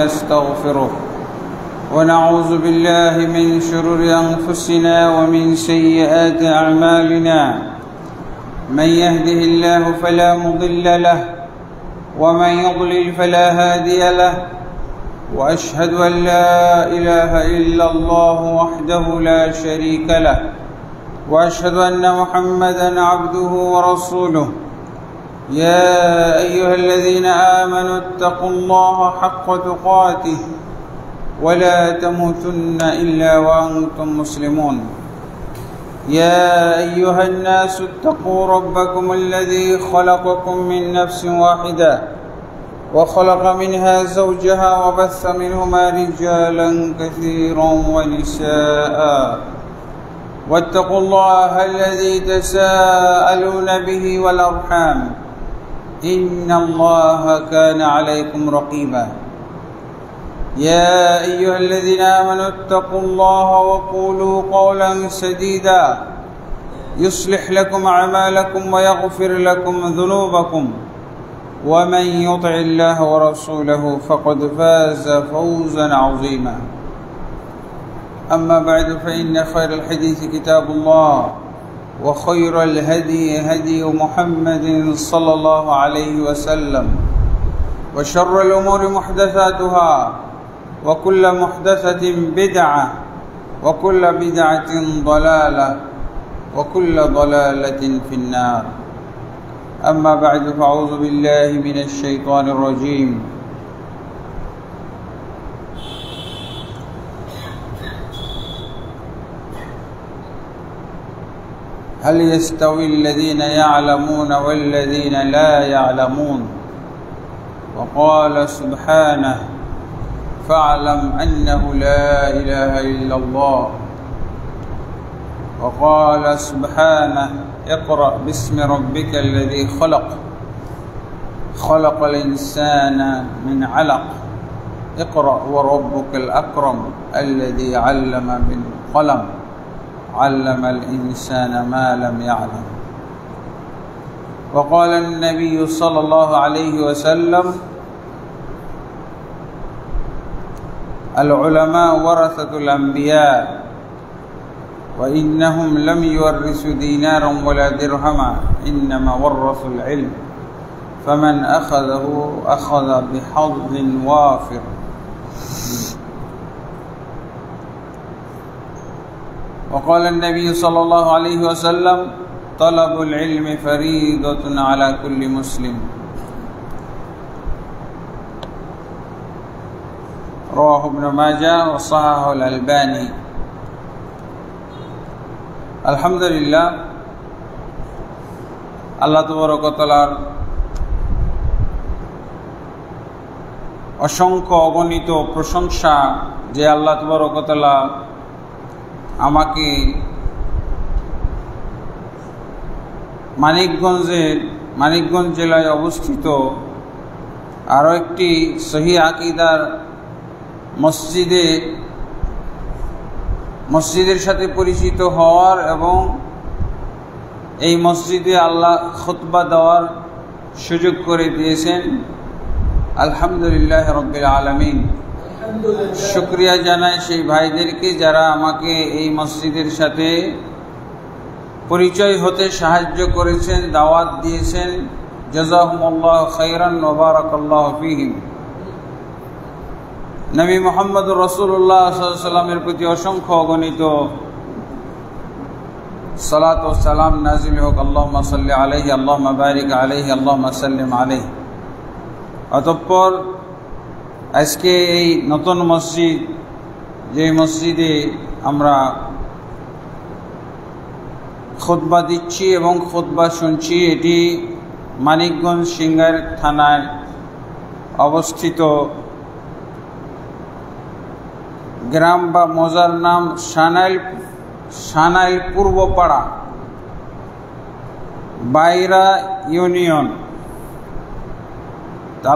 ونستغفره ونعوذ بالله من شرور أنفسنا ومن سيئات أعمالنا من يهده الله فلا مضل له ومن يضلل فلا هادي له وأشهد أن لا إله إلا الله وحده لا شريك له وأشهد أن محمدًا عبده ورسوله يا أيها الذين آمنوا اتقوا الله حق تقاته ولا تموتن إلا وأنتم مسلمون يا أيها الناس اتقوا ربكم الذي خلقكم من نفس واحدة وخلق منها زوجها وبث منهما رجالا كثيرا ونساء واتقوا الله الذي تساءلون به والأرحام إن الله كان عليكم رقيبا يا أيها الذين آمنوا اتقوا الله وقولوا قولا سديدا يصلح لكم أعمالكم ويغفر لكم ذنوبكم ومن يطع الله ورسوله فقد فاز فوزا عظيما أما بعد فإن خير الحديث كتاب الله وخير الهدي هدي محمد صلى الله عليه وسلم وشر الأمور محدثاتها وكل محدثة بدعة وكل بدعة ضلالة وكل ضلالة في النار أما بعد فأعوذ بالله من الشيطان الرجيم هل يستوي الذين يعلمون والذين لا يعلمون وقال سبحانه فاعلم أنه لا إله إلا الله وقال سبحانه اقرأ باسم ربك الذي خلق خلق الإنسان من علق اقرأ وربك الأكرم الذي علم بالقلم علم الإنسان ما لم يعلم وقال النبي صلى الله عليه وسلم العلماء ورثة الأنبياء وإنهم لم يورثوا دينارا ولا درهما إنما ورثوا العلم فمن أخذه أخذ بحظ وافر وقال النبي صلى الله عليه وسلم طلب العلم فريضة على كل مسلم رواه ابن ماجه وصححه الألباني আলহামদুলিল্লাহ আল্লাহ তাবারক ওয়া তাআলার অসংখ্য অগণিত প্রশংসা যে আল্লাহ তাবারক ওয়া তাআলা আমাকে মানিকগঞ্জ জেলায় অবস্থিত আরও একটি সহিহ আকীদার মসজিদের সাথে পরিচিত হওয়ার এবং এই মসজিদে আল্লাহ খুতবা দেওয়ার সুযোগ করে দিয়েছেন আলহামদুলিল্লাহ রাব্বিল আলামিন। শুকরিয়া জানাই সেই ভাইদেরকে যারা আমাকে এই মসজিদের সাথে পরিচয় হতে সাহায্য করেছেন, দাওয়াত দিয়েছেন। জাযাকুমুল্লাহু খাইরান ওয়া বারাকাল্লাহু ফীহিম। নবী মুহাম্মদুর রাসূলুল্লাহ সাল্লাল্লাহু আলাইহি ওয়াসাল্লামের প্রতি অসংখ্য অগণিত সালাত ও সালাম নাযিল হোক। আল্লাহুম্মা সাল্লি আলাইহি আল্লাহুম্মা বারিক আলাইহি আল্লাহুম্মা সাল্লিম আলাইহি। অতঃপর আজকে এই নতুন মসজিদ, যে মসজিদে আমরা খুতবা দিচ্ছি এবং খুতবা শুনছি, এটি মানিকগঞ্জ সিংগাইর থানায় অবস্থিত। গ্রাম বা মৌজার নাম সানাইল পূর্বপাড়া, বাইরা ইউনিয়ন।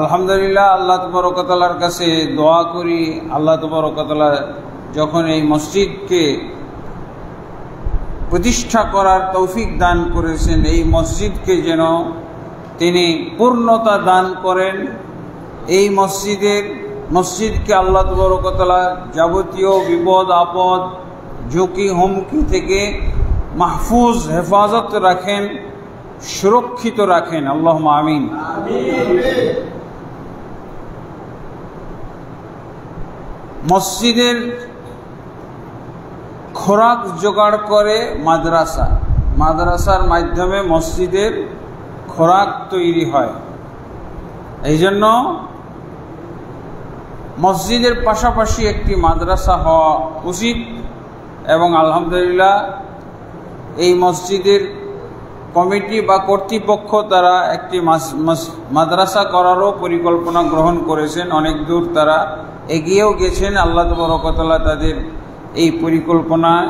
আলহামদুলিল্লাহ, আল্লাহ তাবারক ওয়া তাআলার কাছে দোয়া করি, আল্লাহ তাবারক ওয়া তাআলা যখন এই মসজিদকে প্রতিষ্ঠা করার তৌফিক দান করেছেন, এই মসজিদকে যেন তিনি পূর্ণতা দান করেন। এই মসজিদের মসজিদকে আল্লাহ তাবারক ওয়া তাআলা যাবতীয় বিপদ আপদ ঝুঁকি হুমকি থেকে মাহফুজ হেফাজত রাখেন, সুরক্ষিত রাখেন। আল্লাহুম্মা আমিন। মসজিদের খোরাক জোগাড় করে মাদ্রাসা, মাদ্রাসার মাধ্যমে মসজিদের খোরাক তৈরি হয়। এই জন্য মসজিদের পাশাপাশি একটি মাদ্রাসা হওয়া উচিত এবং আলহামদুলিল্লাহ এই মসজিদের কমিটি বা কর্তৃপক্ষ তারা একটি মাদ্রাসা করারও পরিকল্পনা গ্রহণ করেছেন। অনেক দূর তারা এগিয়েও গেছেন। আল্লাহ তাবারক ওয়া তাআলা তাদের এই পরিকল্পনায়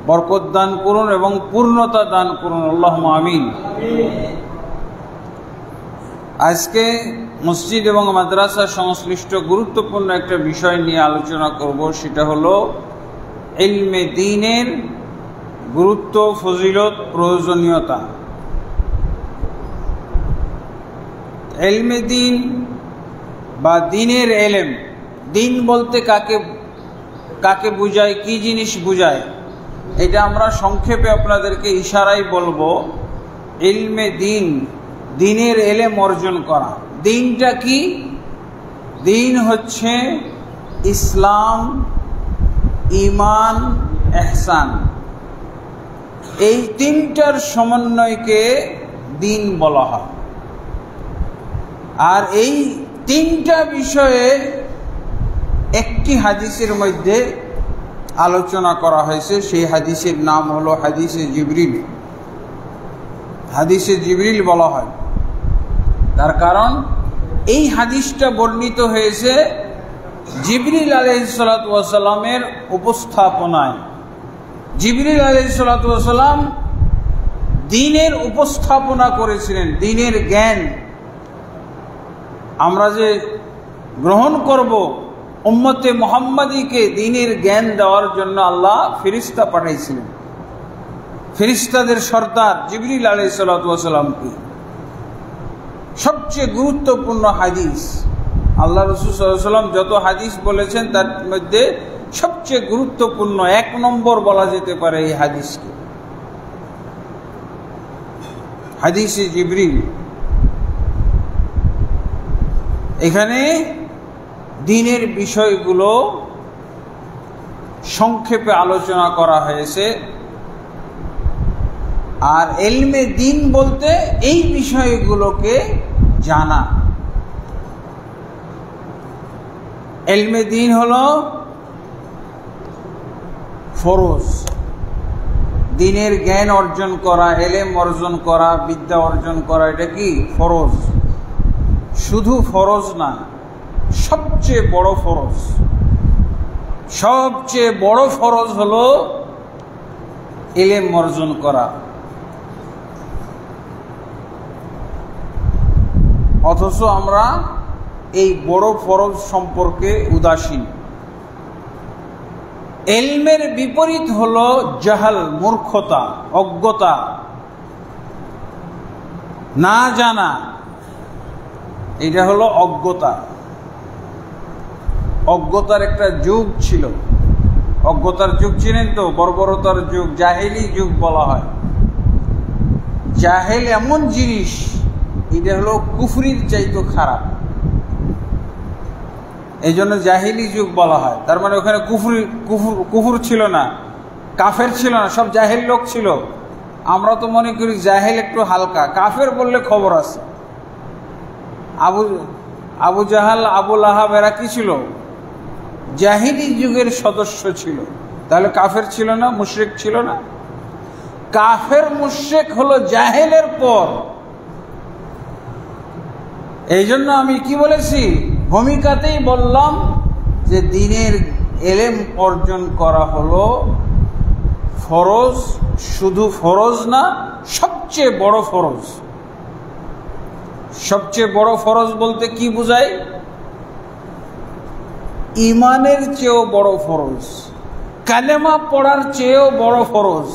বরকত দান করুন এবং পূর্ণতা দান করুন। আল্লাহুম্মা আমিন। আজকে মসজিদ এবং মাদ্রাসা সংশ্লিষ্ট গুরুত্বপূর্ণ একটা বিষয় নিয়ে আলোচনা করব, সেটা হলো ইলমে দ্বীনের গুরুত্ব, ফজিলত, প্রয়োজনীয়তা। ইলমে দ্বীন বা দ্বীনের ইলম, দ্বীন বলতে কাকে বুঝায়, কি জিনিস বুঝায়, এটা আমরা সংক্ষেপে আপনাদেরকে ইশারায় বলবো। ইলমে দ্বীন, দ্বীনের ইলম অর্জন করা। দ্বীনটা কি? দ্বীন হচ্ছে ইসলাম, ঈমান, ইহসান। এই তিনটার সমন্বয়কে দ্বীন বলা হয়। আর এই তিনটা বিষয়ে একটি হাদিসের মধ্যে আলোচনা করা হয়েছে। সেই হাদিসের নাম হলো হাদিসে জিবরিল। হাদিসে জিবরিল বলা হয় তার কারণ এই হাদিসটা বর্ণিত হয়েছে জিবরিল আলাইহিস সালাতু ওয়াস সালামের উপস্থাপনায়। জিবরিল আলাইহিস সালাতু ওয়াস সালাম দ্বীনের উপস্থাপনা করেছিলেন, দ্বীনের জ্ঞান আমরা যে গ্রহণ করব, উম্মতে মুহাম্মাদীকে দ্বীনের জ্ঞান দেওয়ার জন্য আল্লাহ ফেরেশতা পাঠাইছিলেন। ফেরেশতাদের সর্দার জিবরিল আলাইহিস সালাতু ওয়াস সালামকে সবচেয়ে গুরুত্বপূর্ণ হাদিস, আল্লাহ রাসূল সাল্লাল্লাহু আলাইহি ওয়াসাল্লাম যত হাদিস বলেছেন তার মধ্যে সবচেয়ে গুরুত্বপূর্ণ 1 নম্বর বলা যেতে পারে এই হাদিসকে, হাদিসে জিবরিল। এখানে দ্বীনের বিষয়গুলো সংক্ষেপে আলোচনা করা হয়েছে। আর ইলমে দ্বীন বলতে এই বিষয়গুলোকে জানা। ইলমে দ্বীন হলো ফরজ। দ্বীনের জ্ঞান অর্জন করা, ইলম অর্জন করা, বিদ্যা অর্জন করা, এটা কি ফরজ। শুধু ফরজ না, সবচেয়ে বড় ফরজ। সবচেয়ে বড় ফরজ হলো ইলম অর্জন করা। অথচ আমরা এই বড় ফরজ সম্পর্কে উদাসীন। ইলমের বিপরীত হলো জাহাল, মূর্খতা, অজ্ঞতা, না জানা। এটা হলো অজ্ঞতা। অজ্ঞতার একটা যুগ ছিল। অজ্ঞতার যুগ চিনেন তো? বর্বরতার যুগ, জাহেলি যুগ বলা হয়। জাহেল এমন জিনিস, এটা হলো কুফরির চাইতে খারাপ। এই জন্য জাহেলি যুগ বলা হয়। তার মানে ওখানে কুফর ছিল না, কাফের ছিল না, সব জাহেল লোক ছিল। আমরা তো মনে করি জাহেল একটু হালকা, কাফের বললে খবর আছে। আবু জাহাল, আবু লাহাব এরা কি ছিল? জাহিলি যুগের সদস্য ছিল। তাহলে কাফের ছিল না, মুশরিক ছিল না? কাফের মুশরিক হলো জাহেলের পর। এই জন্য আমি কি বলেছি, ভূমিকাতেই বললাম যে দ্বীনের ইলম অর্জন করা হলো ফরজ। শুধু ফরজ না, সবচেয়ে বড় ফরজ। সবচেয়ে বড় ফরজ বলতে কি বোঝায়? ঈমানের চেয়েও বড় ফরজ, কালেমা পড়ার চেয়েও বড় ফরজ।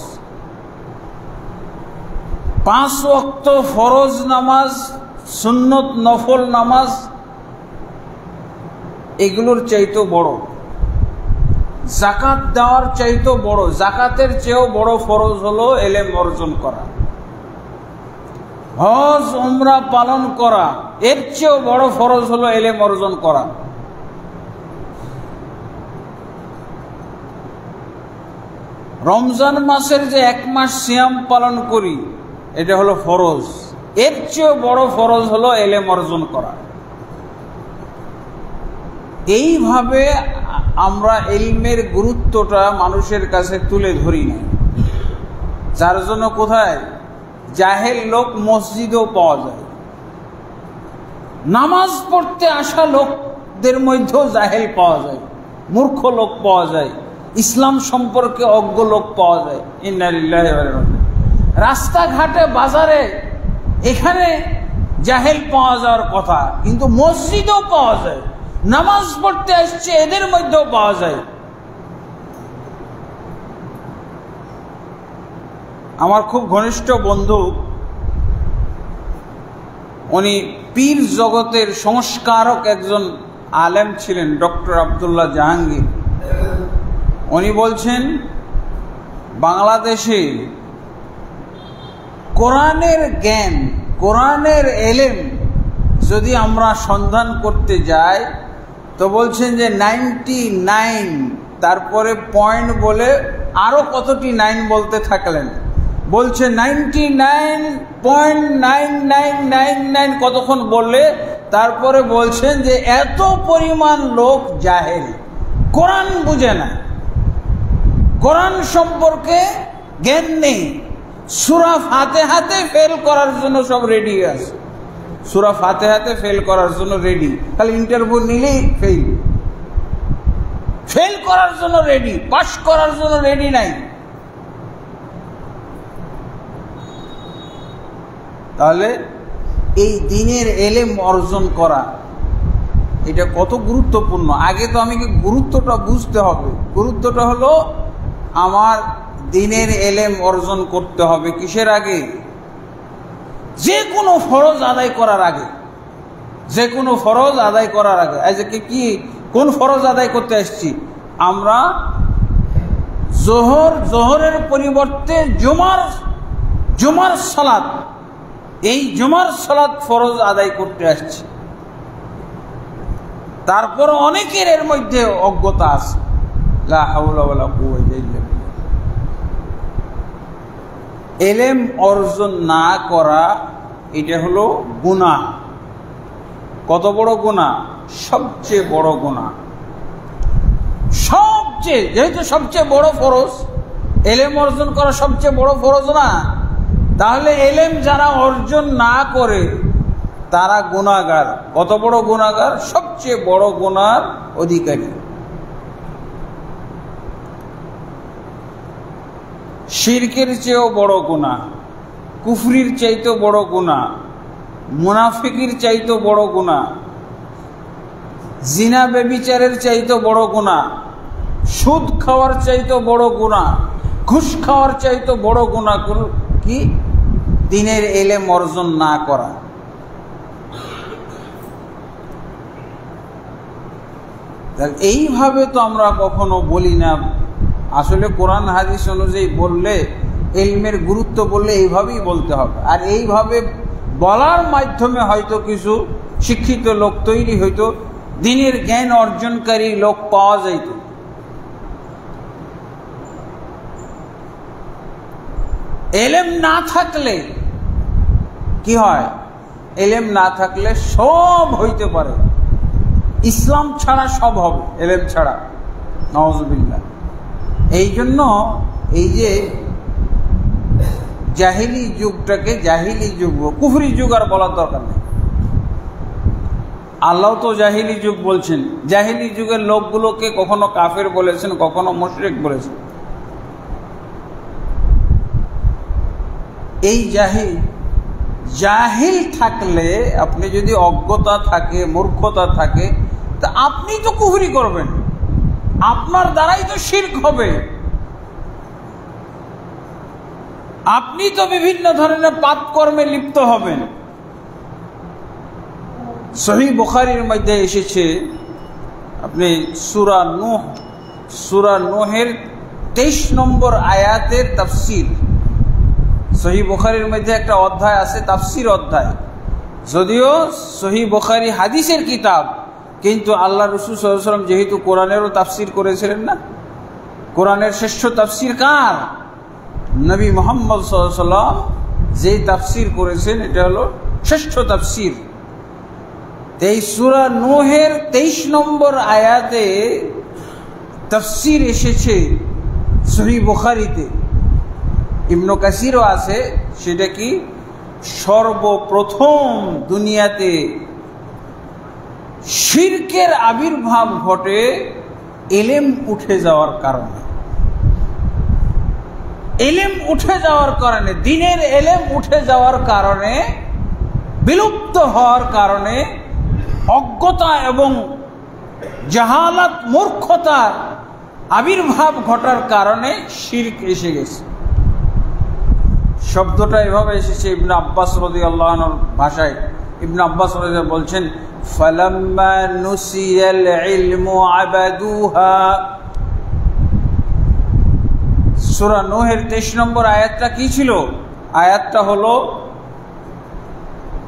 5 ওয়াক্ত ফরজ নামাজ, সুন্নত নফল নামাজ এগুলোর চাইতেও বড়, যাকাত দেওয়ার চাইতেও বড়, যাকাতের চেয়েও বড় ফরজ হলো এলেম অর্জন করা। হজ উমরা পালন করা, এর চেয়েও বড় ফরজ হলো এলেম অর্জন করা। রমজান মাসের যে 1 মাস সিয়াম পালন করি, এটা হলো ফরজ, এর চেয়েও বড় ফরজ হলো এলেম অর্জন করা। এইভাবে আমরা ইলমের গুরুত্বটা মানুষের কাছে তুলে ধরি না, যার জন্য কোথায় জাহেল লোক মসজিদেও পাওয়া যায়, নামাজ পড়তে আসা লোকদের মধ্যেও জাহেল পাওয়া যায়, মূর্খ লোক পাওয়া যায়, ইসলাম সম্পর্কে অজ্ঞ লোক পাওয়া যায়। ইন্না লিল্লাহি ওয়া ইন্না ইলাইহি রাজিউন। রাস্তাঘাটে বাজারে এখানে জাহেল পাওয়া যাওয়ার কথা, কিন্তু মসজিদেও পাওয়া যায়, নামাজ পড়তে আসছে এদের মধ্যেও পাওয়া যায়। আমার খুব ঘনিষ্ঠ বন্ধু, উনি পীর জগতের সংস্কারক একজন আলেম ছিলেন, ডক্টর আব্দুল্লাহ জাহাঙ্গীর। উনি বলছেন, বাংলাদেশে কোরআনের জ্ঞান, কোরআনের এলেম যদি আমরা সন্ধান করতে যাই, তো বলছেন যে 99, তারপরে পয়েন্ট বলে আরো কতটি 9 বলতে থাকলেন, বলছে 99.9999 কতক্ষণ বললে তারপরে বলছেন যে এত পরিমাণ লোক জাহেল, কোরআন বুঝে না, কোরআন সম্পর্কে জ্ঞান নেই, সূরা ফাতিহাতে ফেল করার জন্য সব রেডি আছে, সূরা ফাতিহাতে ফেল করার জন্য রেডি, খালি ইন্টারভিউ নিলেই ফেল করার জন্য রেডি, পাস করার জন্য রেডি নাই। তাহলে এই দ্বীনের এলেম অর্জন করা এটা কত গুরুত্বপূর্ণ। আগে তো আমাকে গুরুত্বটা বুঝতে হবে। গুরুত্বটা হলো আমার দ্বীনের এলেম অর্জন করতে হবে কিসের আগে? যে কোনো ফরজ আদায় করার আগে, যে কোনো ফরজ আদায় করার আগে। আজকে কি কোন ফরজ আদায় করতে আসছি আমরা? জোহরের পরিবর্তে জুমার সালাত, এই জুমার সালাত ফরজ আদায় করতে আসছি। তারপর অনেকের এর মধ্যে অজ্ঞতা আছে, লা হাওলা ওয়ালা কুওয়াতা ইল্লা বিল্লাহ। এলেম অর্জন না করা এটা হলো গুনাহ। কত বড় গুনাহ? সবচেয়ে বড় গুনাহ। যেহেতু সবচেয়ে বড় ফরজ, এলেম অর্জন করা সবচেয়ে বড় ফরজ না, তাহলে এলেম যারা অর্জন না করে তারা গুনাহগার। কত বড় গুনাহগার? সবচেয়ে বড় গুনাহর অধিকারী। শিরকের চেয়েও বড় গুনাহ, কুফরির চাইতেও বড় গুনাহ, মুনাফিকির চাইতেও বড় গুনাহ, জিনা ব্যভিচারের চাইতেও বড় গুনাহ, সুদ খাওয়ার চাইতেও বড় গুনাহ, ঘুষ খাওয়ার চাইতেও বড় গুনাহ কি? দ্বীনের এলেম অর্জন না করা। এইভাবে তো আমরা কখনো বলি না। আসলে কোরআন হাদিস অনুযায়ী বললে, ইলমের গুরুত্ব বললে এইভাবেই বলতে হবে। আর এইভাবে বলার মাধ্যমে হয়তো কিছু শিক্ষিত লোক তৈরি হইতো, দ্বীনের জ্ঞান অর্জনকারী লোক পাওয়া যাইত। এলেম না থাকলে কি হয়? এলেম না থাকলে সব হইতে পারে, ইসলাম ছাড়া সব হবে, এলেম ছাড়া। নাউযুবিল্লাহ। এই জন্য এই যে জাহিলি যুগটাকে জাহিলি যুগ, কুফরি যুগ আর বলার দরকার নেই। আল্লাহ তো জাহিলি যুগ বলছেন। জাহিলি যুগের লোকগুলোকে কখনো কাফের বলেছেন, কখনো মুশরিক বলেছেন। এই জাহিল থাকলে, আপনি যদি অজ্ঞতা থাকে, মূর্খতা থাকে, তা আপনি তো কুফরি করবেন, আপনার দ্বারাই তো শিরক হবে, আপনি তো বিভিন্ন ধরনের পাপ কর্মে লিপ্ত হবেন। সহিহ বুখারীর মধ্যে এসেছে, আপনি সূরা নূহের 23 নম্বর আয়াতের তাফসীর, সহিহ বুখারীর মধ্যে একটা অধ্যায় আছে তাফসীর অধ্যায়, যদিও সহিহ বুখারী হাদিসের কিতাব, কিন্তু আল্লাহ রাসূল সাল্লাল্লাহু আলাইহি ওয়াসাল্লাম যেহেতু কোরআনেরও তাফসীর করেছিলেন না, কোরআনের শ্রেষ্ঠ তাফসীর কার? নবী মুহাম্মদ সাল্লাল্লাহু আলাইহি ওয়াসাল্লাম যে তাফসীর করেছেন এটা হলো শ্রেষ্ঠ তাফসীর। এই সূরা নূহের 23 নম্বর আয়াতে তাফসীর এসেছে সহিহ বুখারীতে, ইবনে কাসিরও আছে। সেটা কি? সর্বপ্রথম দুনিয়াতে শিরকের আবির্ভাব ঘটে ইলম উঠে যাওয়ার কারণে। ইলম উঠে যাওয়ার কারণে, দ্বীনের ইলম উঠে যাওয়ার কারণে, বিলুপ্ত হওয়ার কারণে, অজ্ঞতা এবং জাহালাত মূর্খতার আবির্ভাব ঘটার কারণে শিরক এসে গেছে। শব্দটা এভাবে এসেছে ইবনে আব্বাস রাদিয়াল্লাহু আনহুর ভাষায়। ইবনে আব্বাস রাদিয়াল্লাহু বলছেন, ফালাম্মা নুসিয়াল ইলমু আবাদুহা। সূরা নূহের 23 নম্বর আয়াতটা কি ছিল? আয়াতটা হলো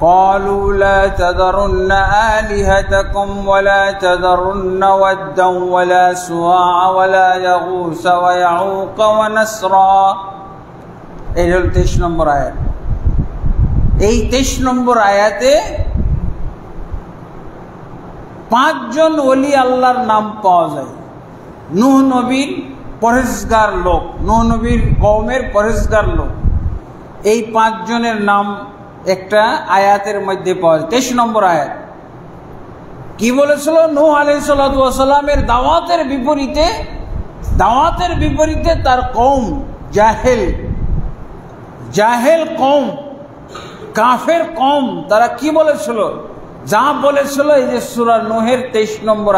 قالوا لا تذرن آلهتكم ولا تذرن ودا ولا سواع ولا يغوث ويعوق ونسرا। এই হল 23 নম্বর আয়াত। এই 23 নম্বর আয়াতে 5 জন ওলি আল্লাহর নাম পাওয়া যায়। নূহ নবীর পরহেজগার লোক, নূহ নবীর কওমের পরহেজগার লোক, এই 5 জনের নাম একটা আয়াতের মধ্যে পাওয়া যায়। 23 নম্বর আয়াত কি বলেছিল? নূহ আলাইহিস সালাতু ওয়াস সালামের দাওয়াতের বিপরীতে তার কওম জাহেল কওম, কাফের কওম, তারা কি বলেছিল? যা বলেছিল এই যে সূরা নূহের 23 নম্বর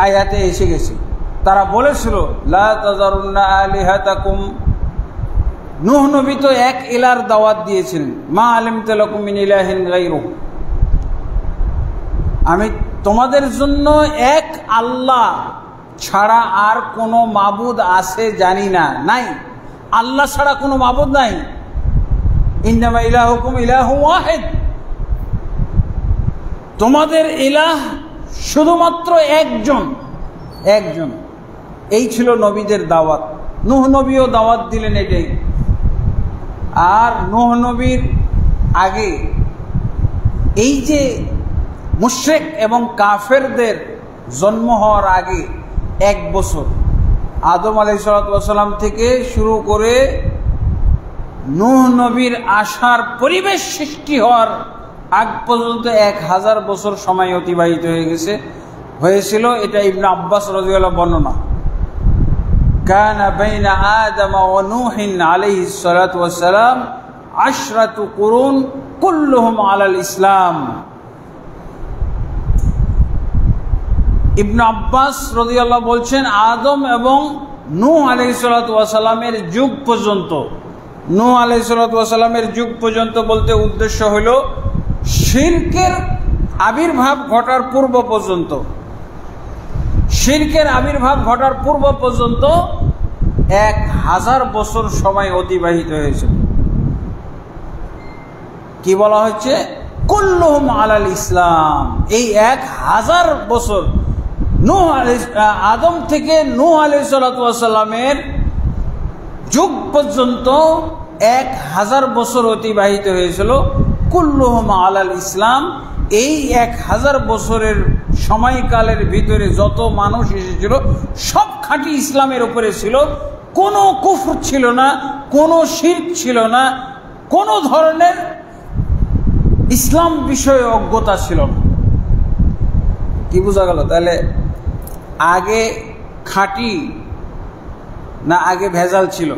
আয়াতে এসে গেছে। তারা বলেছিল লা তাযারুন্না আলিহাতাকুম। নূহ নবী তো এক ইলার দাওয়াত দিয়েছিলেন, মা আলিমতু লাকুম মিন ইলাহিন গায়রুহু, আমি তোমাদের জন্য এক আল্লাহ ছাড়া আর কোনো মাবুদ আছে জানি না, নাই, আল্লাহ ছাড়া কোনো মাবুদ নাই। ইন্নামা ইলাহুকুম ইলাহু ওয়াহিদ, তোমাদের ইলাহ শুধুমাত্র একজন। এই ছিল নবীদের দাওয়াত। নূহ নবীও দাওয়াত দিলেন এটাই। আর নূহ নবীর আগে এই যে মুশরিক এবং কাফেরদের জন্ম হওয়ার আগে 1 বছর, আদম আলাইহিস সালাম থেকে শুরু করে নূহ নবীর আসার পরিবেশ সৃষ্টি হওয়ার আগ পর্যন্ত 1000 বছর সময় অতিবাহিত হয়েছিল। এটা ইবনে আব্বাস রাদিয়াল্লাহু বর্ণনা। কানা বাইনা আদম ওয়া নূহিন আলাইহিস সালাতু ওয়াস সালাম 10 কুরুন কুল্লুহুম আলাল ইসলাম। ইবনে আব্বাস রাদিয়াল্লাহু বলছেন, আদম এবং নূহ আলাইহিস সালাতু ওয়াস সালামের যুগ পর্যন্ত, নূহ আলাইহিস সালাতু ওয়াস সালামের যুগ পর্যন্ত বলতে উদ্দেশ্য হলো শিরকের আবির্ভাব ঘটার পূর্ব পর্যন্ত, শিরকের আবির্ভাব ঘটার পূর্ব পর্যন্ত 1000 বছর সময় অতিবাহিত হয়েছিল। কি বলা হচ্ছে? কুল্লুহুম আলাল ইসলাম। এই 1000 বছর আদম থেকে নূহ আলাইহিস সালাতু ওয়াস সালামের যুগ পর্যন্ত 1000 বছর অতিবাহিত হয়েছিল। কুল্লুহুম আলাল ইসলাম। এই 1000 বছরের সময়কালের ভিতরে যত মানুষ এসেছিল সব খাঁটি ইসলামের উপরে ছিল, কোনো কুফর ছিল না, কোনো শিরক ছিল না, কোনো ধরনের ইসলাম বিষয়ে অজ্ঞতা ছিল না। কি বোঝা গেল? তাহলে আগে খাঁটি না আগে ভেজাল ছিল?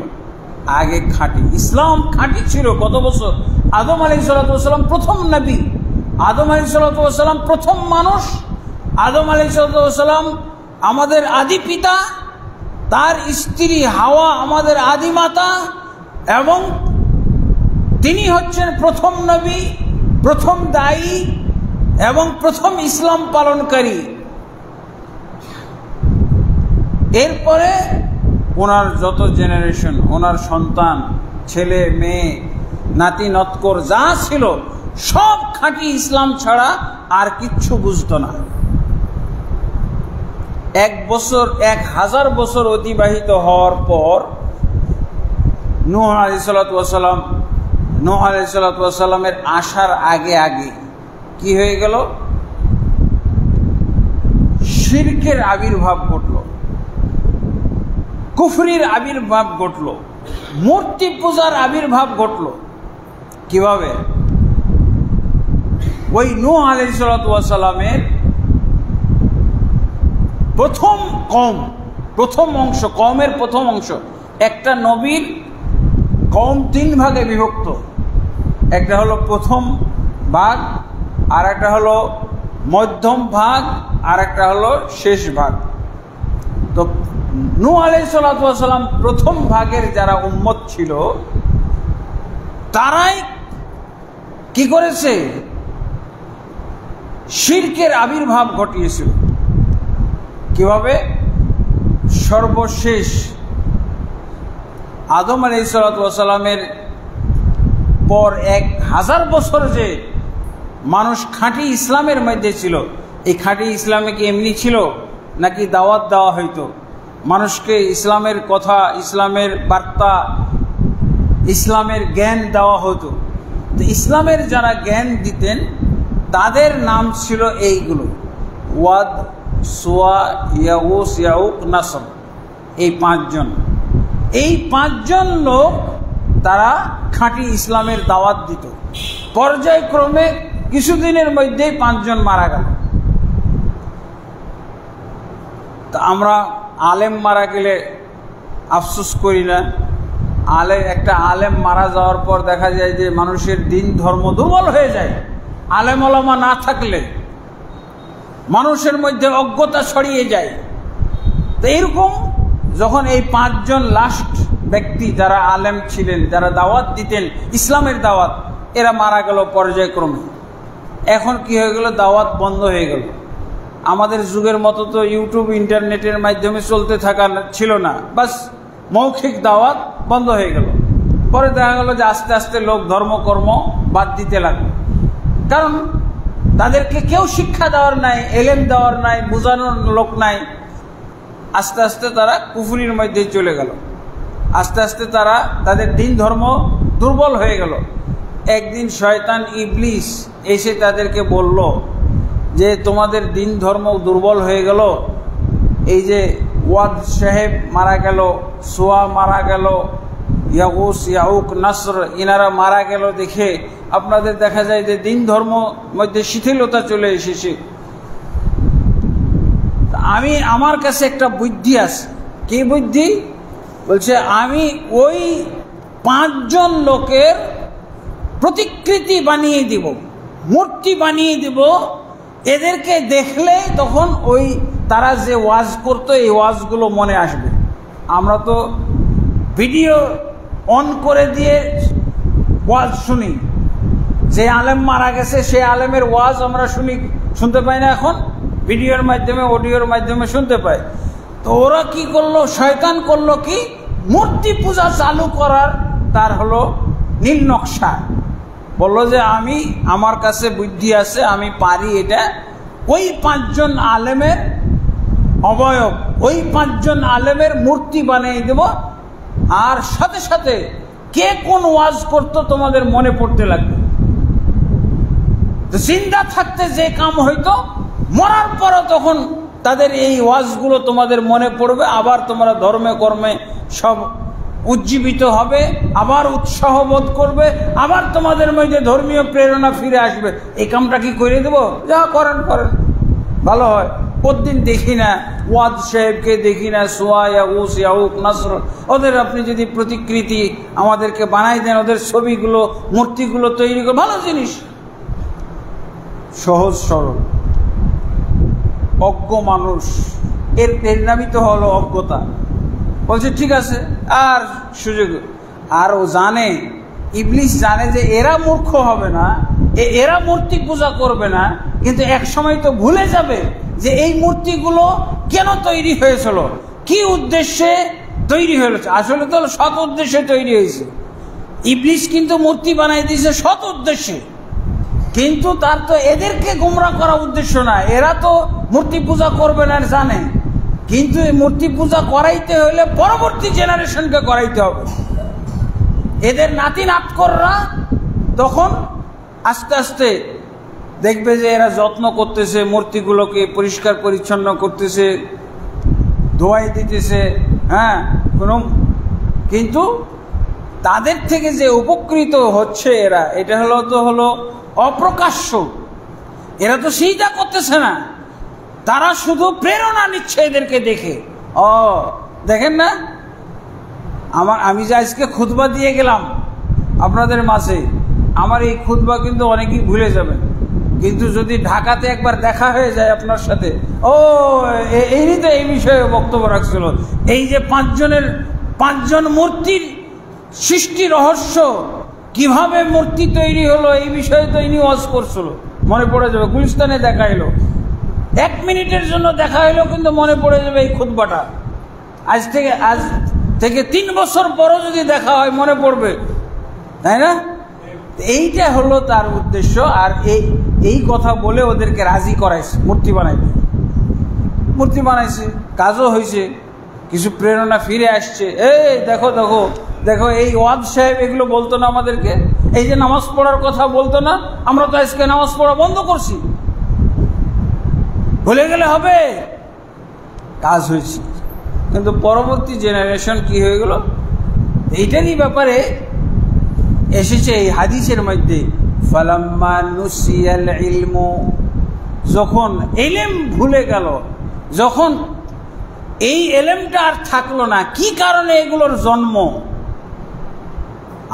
আগে খাঁটি, ইসলাম খাঁটি ছিল। কত বছর? আদম আলাইহিস সালাম প্রথম নবী, আদম আলাইহিস সালাম প্রথম মানুষ, আদম আলাইহিস সালাম আমাদের আদি পিতা, তার স্ত্রী হাওয়া আমাদের আদি মাতা, এবং তিনি হচ্ছেন প্রথম নবী, প্রথম দায়ী এবং প্রথম ইসলাম পালনকারী। এরপরে ওনার যত জেনারেশন, ওনার সন্তান, ছেলে মেয়ে, নাতি নৎকর যা ছিল সব খাঁটি ইসলাম ছাড়া আর কিচ্ছু বুঝতো না। 1000 বছর অতিবাহিত হওয়ার পর নূহ আলাইহিস সালামের আসার আগে আগে কি হয়ে গেল? শিরকের আবির্ভাব ঘটল, কুফরির আবির্ভাব ঘটল, মূর্তি পূজার আবির্ভাব ঘটল। কিভাবে? ওই নূহ আলাইহিস সালামের কওমের প্রথম অংশ, একটা নবীর কওম 3 ভাগে বিভক্ত। একটা হলো প্রথম ভাগ, আর একটা হলো মধ্যম ভাগ, আর একটা হলো শেষ ভাগ। তো নূহ আলাইহিস সালাম প্রথম ভাগের যারা উম্মত ছিল তারাই কি করেছে? শিরকের আবির্ভাব ঘটিয়েছিল। কিভাবে? সর্বশেষ আদম আলাইহিস সালামের পর 1000 বছর যে মানুষ খাঁটি ইসলামের মধ্যে ছিল, এই খাঁটি ইসলামে কি এমনি ছিল নাকি দাওয়াত দেওয়া হইতো? মানুষকে ইসলামের কথা, ইসলামের বার্তা, ইসলামের জ্ঞান দেওয়া হতো। তো ইসলামের যারা জ্ঞান দিতেন তাদের নাম ছিল এইগুলো: ওয়াদ, সুয়া, ইয়াউস, ইয়াউক, নাসর। এই 5 জন, এই 5 জন লোক তারা খাঁটি ইসলামের দাওয়াত দিত। পর্যায়ক্রমে কিছুদিনের মধ্যেই 5 জন মারা গেল। তা আমরা আলেম মারা গেলে আফসোস করি না? একটা আলেম মারা যাওয়ার পর দেখা যায় যে মানুষের দিন ধর্ম দুর্বল হয়ে যায়। আলেম ওলামা না থাকলে মানুষের মধ্যে অজ্ঞতা ছড়িয়ে যায়। তো এরকম যখন এই 5 জন লাস্ট ব্যক্তি যারা আলেম ছিলেন, যারা দাওয়াত দিতেন ইসলামের দাওয়াত, এরা মারা গেল পর্যায়ক্রমে। এখন কি হয়ে গেল? দাওয়াত বন্ধ হয়ে গেল। আমাদের যুগের মতো তো ইউটিউব, ইন্টারনেটের মাধ্যমে চলতে থাকা ছিল না, বাস মৌখিক দাওয়াত বন্ধ হয়ে গেল। পরে দেখা গেল যে আস্তে আস্তে লোক ধর্মকর্ম বাদ দিতে লাগলো, কারণ তাদেরকে কেউ শিক্ষা দেওয়ার নাই, এলেম দেওয়ার নাই, বোঝানোর লোক নাই। আস্তে আস্তে তারা কুফরির মধ্যে চলে গেল। আস্তে আস্তে তারা তাদের দিন ধর্ম দুর্বল হয়ে গেল। একদিন শয়তান ইবলিস এসে তাদেরকে বলল যে তোমাদের দিন ধর্ম দুর্বল হয়ে গেল, এই যে ওয়াদ সাহেব মারা গেল, সোয়া মারা গেল, ইয়াগুস, ইয়াউক, নাসর ইনারা মারা গেল দেখে আপনাদের দেখা যায় যে দিন ধর্ম মধ্যে শিথিলতা চলে এসেছে। আমার কাছে একটা বুদ্ধি আছে। কি বুদ্ধি? বলছে আমি ওই 5 জন লোকের প্রতিকৃতি বানিয়ে দিব, মূর্তি বানিয়ে দিব। এদেরকে দেখলে তখন ওই তারা যে ওয়াজ করতো এই ওয়াজগুলো মনে আসবে। আমরা তো ভিডিও অন করে দিয়ে ওয়াজ শুনি, যে আলেম মারা গেছে সেই আলেমের ওয়াজ আমরা শুনতে পাই না, এখন ভিডিওর মাধ্যমে, অডিওর মাধ্যমে শুনতে পাই। তো ওরা কি করলো? শয়তান করলো কি? মূর্তি পূজা চালু করার তার হলো নীল নকশা। বললো যে আমার কাছে বুদ্ধি আছে, আমি পারি এটা। ওই 5 জন আলেমের অবয়ব, ওই 5 জন আলেমের মূর্তি বানিয়ে দেব, আর সাথে সাথে কে কোন ওয়াজ করতো তোমাদের মনে পড়তে লাগবে। তো জিন্দা থাকতে যে কাম হইতো, মরার পরও তখন তাদের এই ওয়াজগুলো তোমাদের মনে পড়বে, আবার তোমরা ধর্মে কর্মে সব উজ্জীবিত হবে, আবার উৎসাহ বোধ করবে, আবার তোমাদের মধ্যে ধর্মীয় প্রেরণা ফিরে আসবে। এই কামটা কি করে দেবো? যা করেন করেন, ভালো হয়। প্রতিদিন দেখি না ওয়াদ সাহেবকে, দেখি না সোয়া, ইয়াউস, ইয়াউক, নাসর, ওদের আপনি যদি প্রতিকৃতি আমাদেরকে বানাই দেন, ওদের ছবিগুলো, মূর্তিগুলো তৈরি করে, ভালো জিনিস। সহজ সরল অজ্ঞ মানুষ, এর নামই তো হলো অজ্ঞতা। বলছে ঠিক আছে, আর সুযোগ। আর ও জানে, ইবলিস জানে যে এরা মূর্খ হবে না, এরা মূর্তি পূজা করবে না, কিন্তু এক সময় তো ভুলে যাবে যে এই মূর্তিগুলো কেন তৈরি হয়েছিল, কি উদ্দেশ্যে তৈরি হয়েছে? আসলে তো সৎ উদ্দেশ্যে তৈরি হয়েছে। ইবলিস কিন্তু মূর্তি বানাই দিয়েছে সৎ উদ্দেশ্যে, কিন্তু তার তো এদেরকে গোমরা করা উদ্দেশ্য না। এরা তো মূর্তি পূজা করবে না জানে, কিন্তু এই মূর্তি পূজা করাইতে হলে পরবর্তী জেনারেশনকে করাইতে হবে। এদের নাতি নাতকররা তখন আস্তে আস্তে দেখবে যে এরা যত্ন করতেছে, মূর্তিগুলোকে পরিষ্কার পরিচ্ছন্ন করতেছে, ধোয়াই দিতেছে, হ্যাঁ কোনো, কিন্তু তাদের থেকে যে উপকৃত হচ্ছে এরা, এটা হলো অপ্রকাশ্য। এরা তো সিজদা করতেছে না, তারা শুধু প্রেরণা নিচ্ছে এদেরকে দেখে। দেখেন না, আমি যে আজকে খুতবা দিয়ে গেলাম আপনাদের মাঝে, আমার এই খুতবা কিন্তু অনেকেই ভুলে যাবেন, কিন্তু যদি ঢাকাতে একবার দেখা হয়ে যায় আপনার সাথে, এই তো এই বিষয়ে বক্তব্য রাখছিল। এই যে পাঁচজন মূর্তির সৃষ্টি রহস্য, কিভাবে মূর্তি তৈরি হলো, এই বিষয়ে তো ইনি ওয়াজ করছিল, মনে পড়ে যাবে। গুলিস্তানে দেখা এলো, 1 মিনিটের জন্য দেখা হলো, কিন্তু মনে পড়ে যাবে এই খুতবাটা। আজ থেকে 3 বছর পরও যদি দেখা হয় মনে পড়বে, তাই না? এইটা হলো তার উদ্দেশ্য। আর এই কথা বলে ওদেরকে রাজি করাইছে, মূর্তি বানাইছে, কাজও হয়েছে, কিছু প্রেরণা ফিরে আসছে। এই দেখো দেখো দেখো, এই ওয়াজ সাহেব এগুলো বলতো না আমাদেরকে, এই যে নামাজ পড়ার কথা বলতো না, আমরা তো আজকে নামাজ পড়া বন্ধ করছি, ভুলে গেলে হবে? কাজ হয়েছে, কিন্তু পরবর্তী জেনারেশন কি হয়ে গেল, এইটারই ব্যাপারে এসেছে এই হাদিসের মধ্যে, ফালাম্মা নুসিয়াল ইলমু, যখন ইলম ভুলে গেল, যখন এই ইলমটা আর থাকলো না। কি কারণে এগুলোর জন্ম?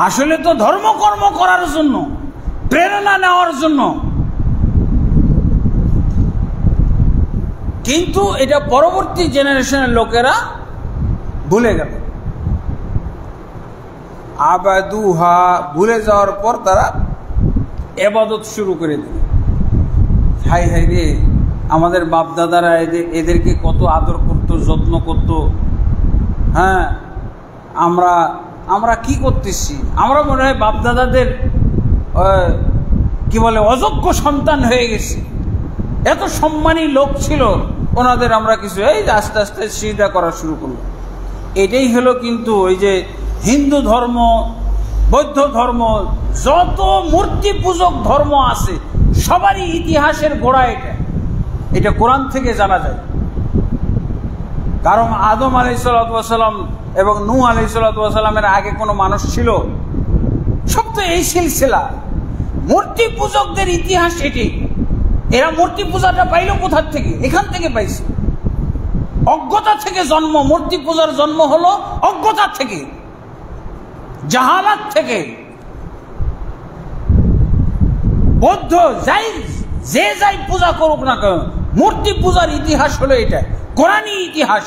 আসলে তো ধর্মকর্ম করার জন্য, প্রেরণা নেওয়ার জন্য, কিন্তু এটা পরবর্তী জেনারেশনের লোকেরা ভুলে গেল। আবাদুহা, ভুলে যাওয়ার পর তারা ইবাদত শুরু করে দিল। হাই হাই রে, আমাদের বাপদাদারা এদেরকে কত আদর করত, যত্ন করত। হ্যাঁ, আমরা কি করতেছি? আমরা মনে হয় বাপদাদাদের কি বলে অযোগ্য সন্তান হয়ে গেছি। এত সম্মানী লোক ছিল ওনাদের, আমরা কিছু এই আস্তে আস্তে সিজদা করা শুরু করলো। এটাই হলো কিন্তু ওই যে হিন্দু ধর্ম, বৌদ্ধ ধর্ম, যত মূর্তি পূজক ধর্ম আছে সবারই ইতিহাসের গোড়া এটা কোরআন থেকে জানা যায়। কারণ আদম আলাইহিসসালাম এবং নূহ আলাইহিসসালামের আগে কোনো মানুষ ছিল? সব তো এই সিলসিলা। মূর্তি পূজকদের ইতিহাস এটি। এরা মূর্তি পূজাটা পাইল কোথার থেকে? এখান থেকে পাইছে, অজ্ঞতা থেকে জন্ম। মূর্তি পূজার জন্ম হলো অজ্ঞতা থেকে, জাহালাত থেকে। বৌদ্ধ যাই পূজা করুক না কেন, মূর্তি পূজার ইতিহাস হলো এটা, কোরআনই ইতিহাস।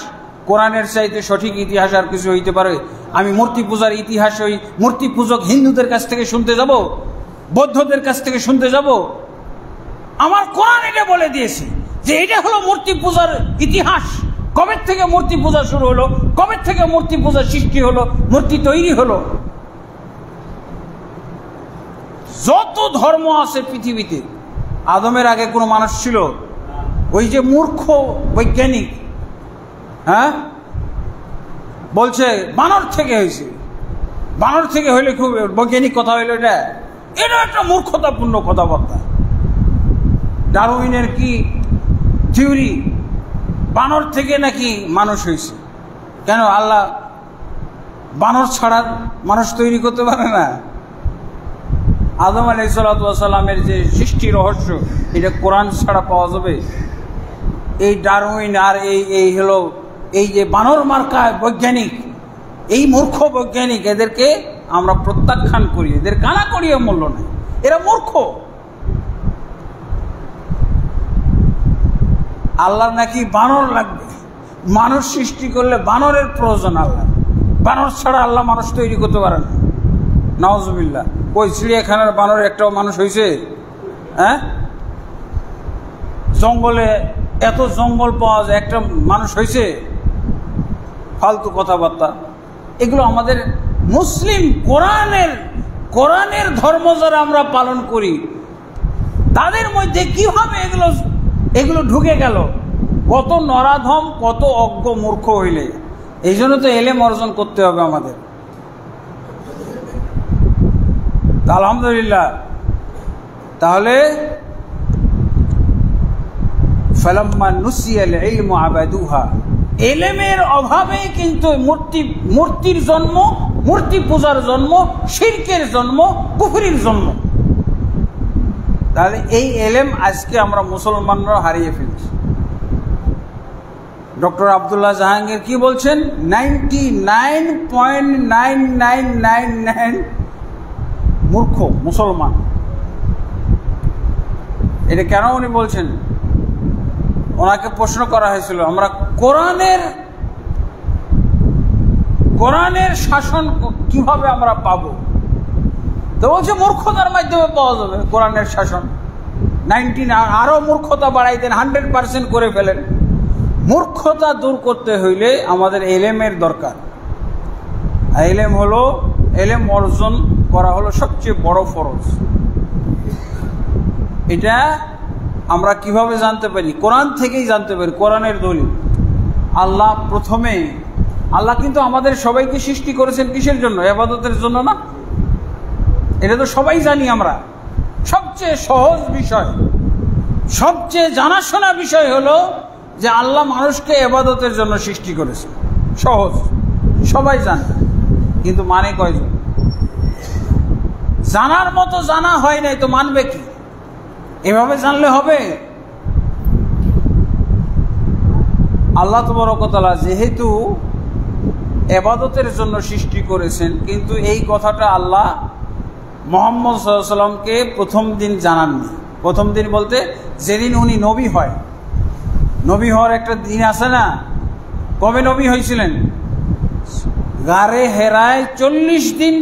কোরআনের চাইতে সঠিক ইতিহাস আর কিছু হইতে পারে? আমি মূর্তি পূজার ইতিহাস ওই মূর্তি পূজক হিন্দুদের কাছ থেকে শুনতে যাব, বৌদ্ধদের কাছ থেকে শুনতে যাব? আমার কোরআন এটা বলে দিয়েছে যে এটা হলো মূর্তি পূজার ইতিহাস। কবে থেকে মূর্তি পূজা শুরু হলো, কবে থেকে মূর্তি পূজা সৃষ্টি হলো, মূর্তি তৈরি হলো। যত ধর্ম আছে পৃথিবীতে, আদমের আগে কোনো মানুষ ছিল? ওই যে মূর্খ বৈজ্ঞানিক, হ্যাঁ, বলছে বানর থেকে হয়েছে। বানর থেকে হইলে খুব বৈজ্ঞানিক কথা হইল এটা? এটা একটা মূর্খতাপূর্ণ কথাবার্তা। ডারউইনের কি থিওরি, বানর থেকে নাকি মানুষ হয়েছে? কেন আল্লাহ বানর ছাড়া মানুষ তৈরি করতে পারে না? আদম আলাইহিসসালামের যে সৃষ্টি রহস্য, এটা কোরআন ছাড়া পাওয়া যাবে? এই ডারউইন আর এই হলো এই যে বানর মার্কা বৈজ্ঞানিক, এই মূর্খ বৈজ্ঞানিক, এদেরকে আমরা প্রত্যাখ্যান করি, এদের কানা করিয়ে মূল্য নেই, এরা মূর্খ। আল্লাহ নাকি বানর লাগবে, মানুষ সৃষ্টি করলে বানরের প্রয়োজন আল্লাহ। বানর ছাড়া আল্লাহ মানুষ তৈরি করতে পারে না। নাউজুবিল্লাহ। ওই চিড়িয়াখানার বানর একটাও মানুষ হয়েছে? হ্যাঁ, জঙ্গলে এত জঙ্গল পাওয়া যায়, একটা মানুষ হয়েছে? ফালতু কথাবার্তা, এগুলো আমাদের মুসলিম কোরআনের ধর্ম যারা আমরা পালন করি তাদের মধ্যে কিভাবে এগুলো ঢুকে গেল? কত নরাধম, কত অজ্ঞ মূর্খ হইলে। এই জন্য তো এলেম অর্জন করতে হবে আমাদের। আলহামদুলিল্লাহ। তাহলে ফালাম্মা নুসিয়াল ইলমু আবাদুহা, এলেমের অভাবে কিন্তু মূর্তির জন্ম, মূর্তি পূজার জন্ম, শিরকের জন্ম, কুফরির জন্ম। তাহলে এই এলেম আজকে আমরা মুসলমানরা হারিয়ে ফেলছি। ডক্টর আব্দুল্লাহ জাহাঙ্গীর কি বলছেন? 99.9999 মূর্খ মুসলমান। এটা কেন উনি বলছেন? ওনাকে প্রশ্ন করা হয়েছিল, আমরা কোরআনের শাসন কিভাবে আমরা পাবো? তো বলছে মূর্খতার মাধ্যমে পাওয়া যাবে কোরআনের শাসন। 99 আরো মূর্খতা বাড়াই দেন, 100% করে ফেলেন। মূর্খতা দূর করতে হইলে আমাদের এলেমের দরকার। এলেম অর্জন করা হলো সবচেয়ে বড় ফরজ। এটা আমরা কিভাবে জানতে পারি? কোরআন থেকেই জানতে পারি, কোরআনের দলিল। আল্লাহ কিন্তু আমাদের সবাইকে সৃষ্টি করেছেন কিসের জন্য? ইবাদতের জন্য না? এটা তো সবাই জানি আমরা। সবচেয়ে সহজ বিষয়, সবচেয়ে জানাশোনা বিষয় হলো যে আল্লাহ মানুষকে ইবাদতের জন্য সৃষ্টি করেছে। সহজ, সবাই জানে, কিন্তু মানে কয়জন? জানার মতো জানা হয় নাই তো মানবে কি? এভাবে জানলে হবে? আল্লাহ তাবারক ওয়া তাআলা যেহেতু ইবাদতের জন্য সৃষ্টি করেছেন, কিন্তু এই কথাটা আল্লাহ মুহাম্মদ সাল্লাল্লাহু আলাইহি ওয়াসাল্লামকে প্রথম দিন জানাননি। প্রথম দিন বলতে যেদিন উনি নবী হয়। নবী হওয়ার একটা দিন আছে না? কবে নবী হয়েছিলেন? গারে হেরায় 40 দিন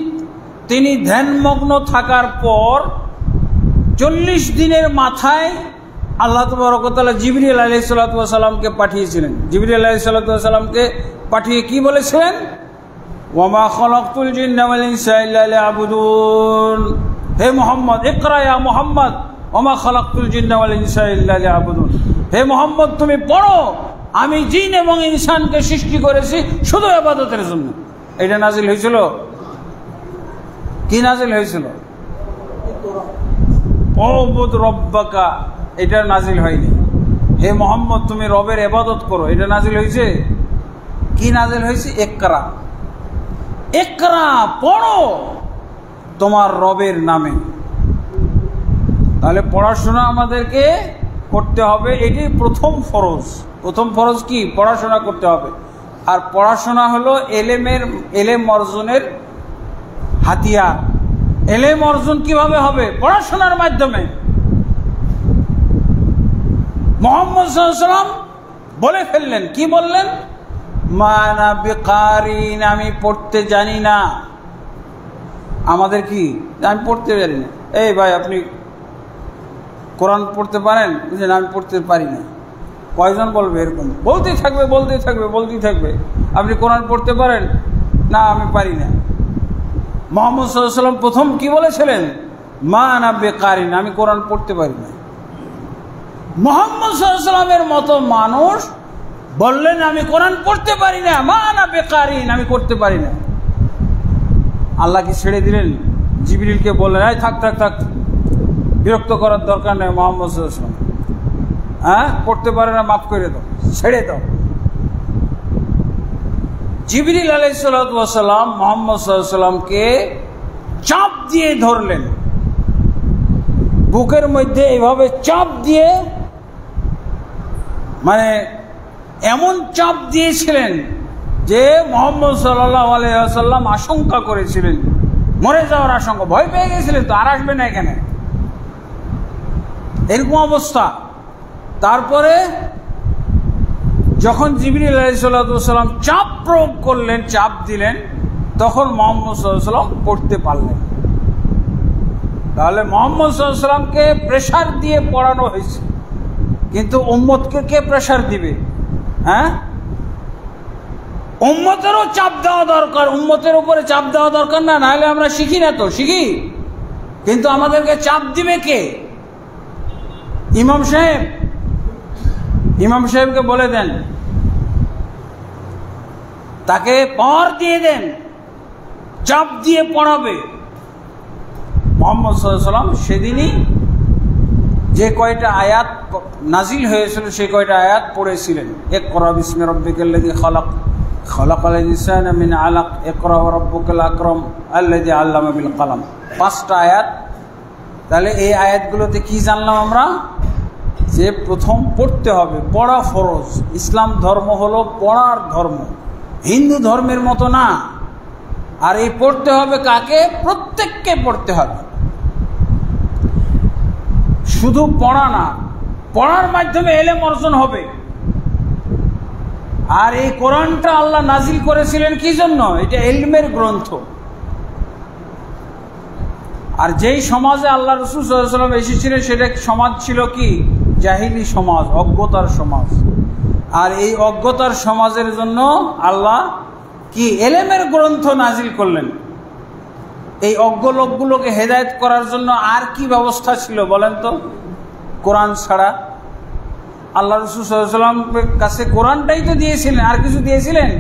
তিনি ধ্যানমগ্ন থাকার পর 40 দিনের মাথায় আল্লাহ তাবারক ওয়া তাআলা জিবরিল আলাইহিস সালাতু ওয়া সালামকে পাঠিয়েছিলেন। জিবরিল আলাইহিস সালাতু ওয়া সালামকে পাঠিয়ে কি বলেছিলেন? ওয়ামা খালাকতুল জিন্না ওয়াল ইনসা ইল্লা লিয়াবুদুন। হে মুহাম্মদ, ইকরা ইয়া মুহাম্মদ, ওয়ামা খালাকতুল জিন্না ওয়াল ইনসা ইল্লা লিয়াবুদুন। হে মুহাম্মদ, তুমি পড়ো, আমি জিন এবং ইনসানকে সৃষ্টি করেছি শুধু ইবাদতের জন্য। এটা নাজিল হয়েছিল? কি নাজিল হয়েছিল? ওয়াবুদ রব্বাকা, এটা নাজিল হয়নি। হে মুহাম্মদ, তুমি রবের ইবাদত করো, এটা নাজিল হয়েছে? কি নাজিল হয়েছে? ইকরা, ইকরা, পড়ো তোমার রবের নামে। তাহলে পড়াশোনা আমাদেরকে করতে হবে, এটাই প্রথম ফরজ। প্রথম ফরজ কি? পড়াশোনা করতে হবে। আর পড়াশোনা হলো এলেম অর্জনের হাতিয়ার। এলেম অর্জন কিভাবে হবে? পড়াশোনার মাধ্যমে। মুহাম্মদ সাল্লাল্লাহু আলাইহি ওয়াসাল্লাম বলে ফেললেন, কি বললেন? মা আনা বিকারিন, আমি পড়তে জানি না। আমাদের কি? আমি পড়তে জানি না। এই ভাই, আপনি কোরআন পড়তে পারেন? বুঝলেন, আমি পড়তে পারি না। কয়জন বলবে এরকম? বলতেই থাকবে। আপনি কোরআন পড়তে পারেন? না, আমি পারি না। মুহাম্মদ সাল্লাল্লাহু আলাইহি ওয়াসাল্লাম প্রথম কি বলেছিলেন? মা আনা বিকারিন, আমি কোরআন পড়তে পারি না। মুহাম্মদ সাল্লাল্লাহু আলাইহি ওয়াসাল্লামের মতো মানুষ বললেন আমি কোরআন পড়তে পারি না, মা আনা বিকারিন, আমি করতে পারি না। আল্লাহ কি ছেড়ে দিলেন? জিবরিলকে বললেন, এই থাক, বিরক্ত করার দরকার নেই মুহাম্মদ সাল্লাল্লাহু আলাইহি ওয়াসাল্লাম। পড়তে পারে না, মাফ করে দাও, ছেড়ে দাও। জিবরিল আলাইহিস সালাতু ওয়াস সালাম মুহাম্মদ সাল্লাল্লাহু আলাইহি ওয়াসাল্লামকে চাপ দিয়ে ধরলেন, বুকের মধ্যে এইভাবে চাপ দিয়ে, মানে এমন চাপ দিয়েছিলেন যে মুহাম্মদ সাল্লাল্লাহু আলাইহি ওয়াসাল্লাম আশঙ্কা করেছিলেন, মরে যাওয়ার আশঙ্কা, ভয় পেয়ে গেছিলেন তো, আর আসবে না এখানে, এরকম অবস্থা। তারপরে যখন জিবরিল আলাইহিস সালাম চাপ প্রয়োগ করলেন, চাপ দিলেন, তখন মুহাম্মদ সাল্লাল্লাহু আলাইহি ওয়াসাল্লাম পড়তে পারলেন। তাহলে মুহাম্মদ সাল্লাল্লাহু আলাইহি ওয়াসাল্লামকে প্রেসার দিয়ে পড়ানো হয়েছে, কিন্তু উম্মতকে কে প্রেসার দিবে? উম্মতেরও চাপ দেওয়া দরকার, উম্মতের উপরে চাপ দেওয়া দরকার না, নাহলে আমরা শিখি না। তো শিখি, কিন্তু আমাদেরকে চাপ দিবে কে? ইমাম সাহেব। ইমাম সাহেবকে বলে দেন, তাকে পাওয়ার দিয়ে দেন, চাপ দিয়ে পড়াবে। মুহাম্মদ সাল্লাল্লাহু আলাইহি ওয়াসাল্লাম সেদিনই যে কয়টা আয়াত নাজিল হয়েছিল সেই কয়টা আয়াত পড়েছিলেন। ইকরা বিসমি রাব্বিকাল্লাযী খালাক, খালাকাল ইনসানা মিন আলাক, ইকরা ওয়া রাব্বুকাল আকরাম আল্লাযী আল্লামা বিল কলম। 5টা আয়াত। তাহলে এই আয়াতগুলোতে কি জানলাম আমরা? যে প্রথম পড়তে হবে, পড়া ফরজ। ইসলাম ধর্ম হলো পড়ার ধর্ম, হিন্দু ধর্মের মতো না। আর এই পড়তে হবে কাকে? প্রত্যেককে পড়তে হবে। শুধু পড়া না, পড়ার মাধ্যমে ইলম অর্জন হবে। আর এই কোরআনটা আল্লাহ নাজিল করেছিলেন কি জন্য? এটা ইলমের গ্রন্থ। আর যেই সমাজে আল্লাহ রাসূল সাল্লাল্লাহু আলাইহি ওয়াসাল্লাম এসেছিলেন সেটা সমাজ ছিল কি? জাহিলি সমাজ, অজ্ঞতার সমাজ। আর এই অজ্ঞতার সমাজের জন্য আল্লাহ কি ইলমের গ্রন্থ নাজিল করলেন। এই অজ্ঞ লোকগুলোকে হেদায়েত করার জন্য আর কি ব্যবস্থা ছিল বলেন তো? কোরআন ছাড়া। আল্লাহ রাসূল সাল্লাল্লাহু আলাইহি ওয়াসাল্লামের কাছে কোরআনটাই তো দিয়েছিলেন, আর কিছু দিয়েছিলেন?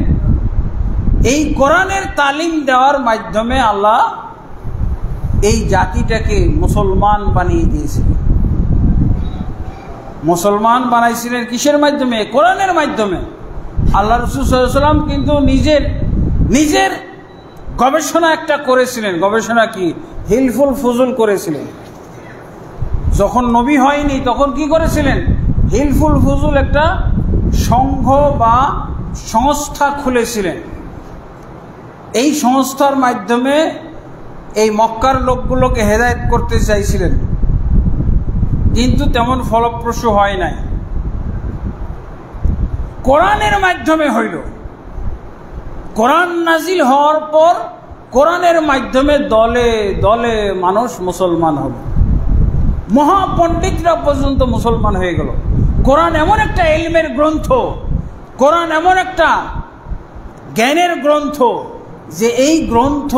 এই কোরআনের তালিম দেওয়ার মাধ্যমে আল্লাহ এই জাতিটাকে মুসলমান বানিয়ে দিয়েছিলেন। মুসলমান বানাইছিলেন কিসের মাধ্যমে? কোরআনের মাধ্যমে। আল্লাহ রাসূল সাল্লাল্লাহু আলাইহি ওয়াসাল্লাম কিন্তু নিজের গবেষণা একটা করেছিলেন। গবেষণা কি? হিলফুল ফুজুল করেছিলেন। যখন নবী হয়নি তখন কি করেছিলেন? হিলফুল ফুজুল একটা সংঘ বা সংস্থা খুলেছিলেন। এই সংস্থার মাধ্যমে এই মক্কার লোকগুলোকে হেদায়েত করতে চাইছিলেন, কিন্তু তেমন ফলপ্রসূ হয় নাই। কোরআনের মাধ্যমে হইল। কোরআন নাজিল হওয়ার পর কোরআনের মাধ্যমে দলে দলে মানুষ মুসলমান হবে। মহাপণ্ডিতরা পর্যন্ত মুসলমান হয়ে গেল। কোরআন এমন একটা ইলমের গ্রন্থ, কোরআন এমন একটা জ্ঞানের গ্রন্থ যে এই গ্রন্থ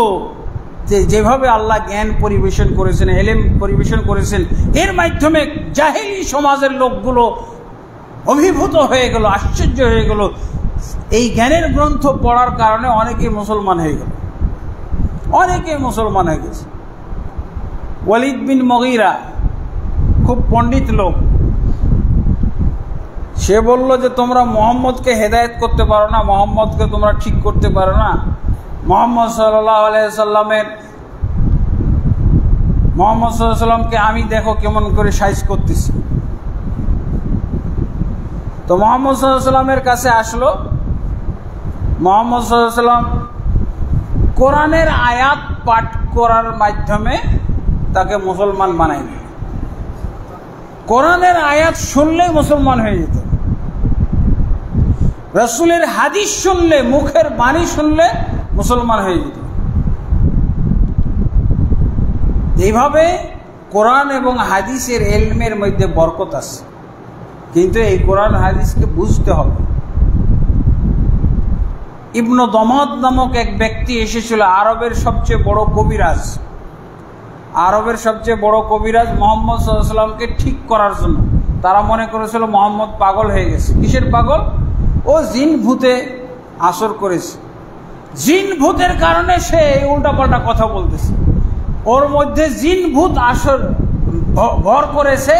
যেভাবে আল্লাহ জ্ঞান পরিবেশন করেছেন, ইলম পরিবেশন করেছেন, এর মাধ্যমে জাহেলি সমাজের লোকগুলো অভিভূত হয়ে গেল, আশ্চর্য হয়ে গেল। এই জ্ঞানের গ্রন্থ পড়ার কারণে অনেকে মুসলমান হয়ে গেল, অনেকে মুসলমান হয়ে গেছে। ওয়ালিদ বিন মুগীরা খুব পণ্ডিত লোক, সে বলল যে তোমরা মুহাম্মদকে হেদায়েত করতে পারো না, মুহাম্মদকে তোমরা ঠিক করতে পারো না। মুহাম্মদ সাল্লাল্লাহু আলাইহি সাল্লামকে আমি দেখো কেমন করে সাইজ করতেছি। তো মুহাম্মদ সাল্লাল্লাহু আলাইহি সাল্লামের কাছে আসলো। মুহাম্মদ সাল্লাল্লাহু আলাইহি সাল্লাম কোরআনের আয়াত পাঠ করার মাধ্যমে তাকে মুসলমান বানাই দিল। কোরআনের আয়াত শুনলেই মুসলমান হয়ে যেত। রাসূলের হাদিস শুনলে, মুখের বাণী শুনলে মুসলমান হয়ে যেত। এইভাবে কোরআন এবং হাদিসের ইলমের মধ্যে বরকত আছে, কিন্তু এই কোরআন হাদিসকে বুঝতে হবে। ইবনে দমাদ নামক এক ব্যক্তি এসেছিল, আরবের সবচেয়ে বড় কবিরাজ। আরবের সবচেয়ে বড় কবিরাজ মুহাম্মদ সাল্লাল্লাহু আলাইহি ওয়াসাল্লামকে ঠিক করার জন্য। তারা মনে করেছিল মুহাম্মদ পাগল হয়ে গেছে। কিসের পাগল? ও জিন ভূতে আসর করেছে, জিন ভূতের কারণে সে উল্টাপাল্টা কথা বলতেছে। ওর মধ্যে জিন ভূত আসর ভর করেছে।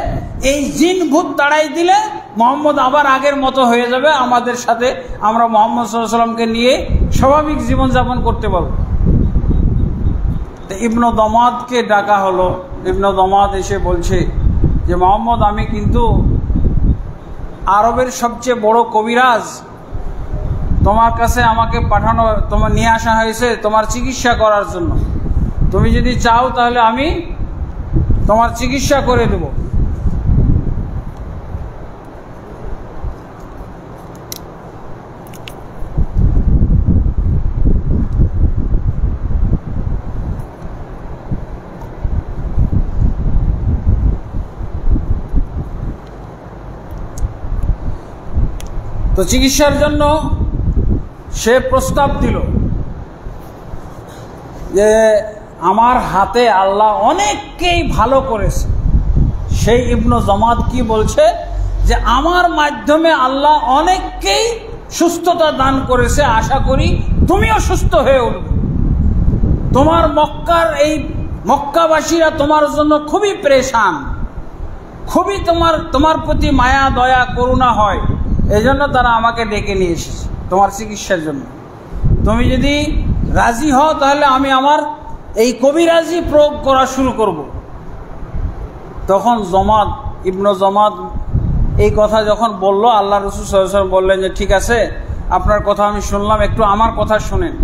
এই জিন ভূত তাড়াই দিলে মুহাম্মদ আবার আগের মতো হয়ে যাবে, আমাদের সাথে আমরা মুহাম্মদ সাল্লাল্লাহু আলাইহি ওয়াসাল্লামকে নিয়ে স্বাভাবিক জীবনযাপন করতে পারব। ইবনে দমাদকে ডাকা হলো। ইবনে দমাদ এসে বলছে যে মুহাম্মদ, আমি কিন্তু আরবের সবচেয়ে বড় কবিরাজ, তোমার কাছে আমাকে পাঠানো, তোমার নিয়ে আসা হয়েছে তোমার চিকিৎসা করার জন্য। তুমি যদি চাও তাহলে আমি তোমার চিকিৎসা করে দেব। তো চিকিৎসার জন্য সে প্রস্তাব দিল যে আমার হাতে আল্লাহ অনেককেই ভালো করেছে। সেই ইবনু জামাত কি বলছে যে আমার মাধ্যমে আল্লাহ অনেককেই সুস্থতা দান করেছে, আশা করি তুমিও সুস্থ হয়ে উঠবে। তোমার মক্কাবাসীরা তোমার জন্য খুবই পেরেশান, খুবই তোমার প্রতি মায়া দয়া করুণা হয়, এজন্য তারা আমাকে ডেকে নিয়ে এসেছে তোমার চিকিৎসার জন্য। তুমি যদি রাজি হও তাহলে আমি আমার এই কবিরাজি প্রয়োগ করা শুরু করব। তখন ইবনু জামাত এই কথা যখন বলল, আল্লাহ রাসূল সাল্লাল্লাহু আলাইহি ওয়াসাল্লাম বললেন যে ঠিক আছে, আপনার কথা আমি শুনলাম, একটু আমার কথা শুনেন।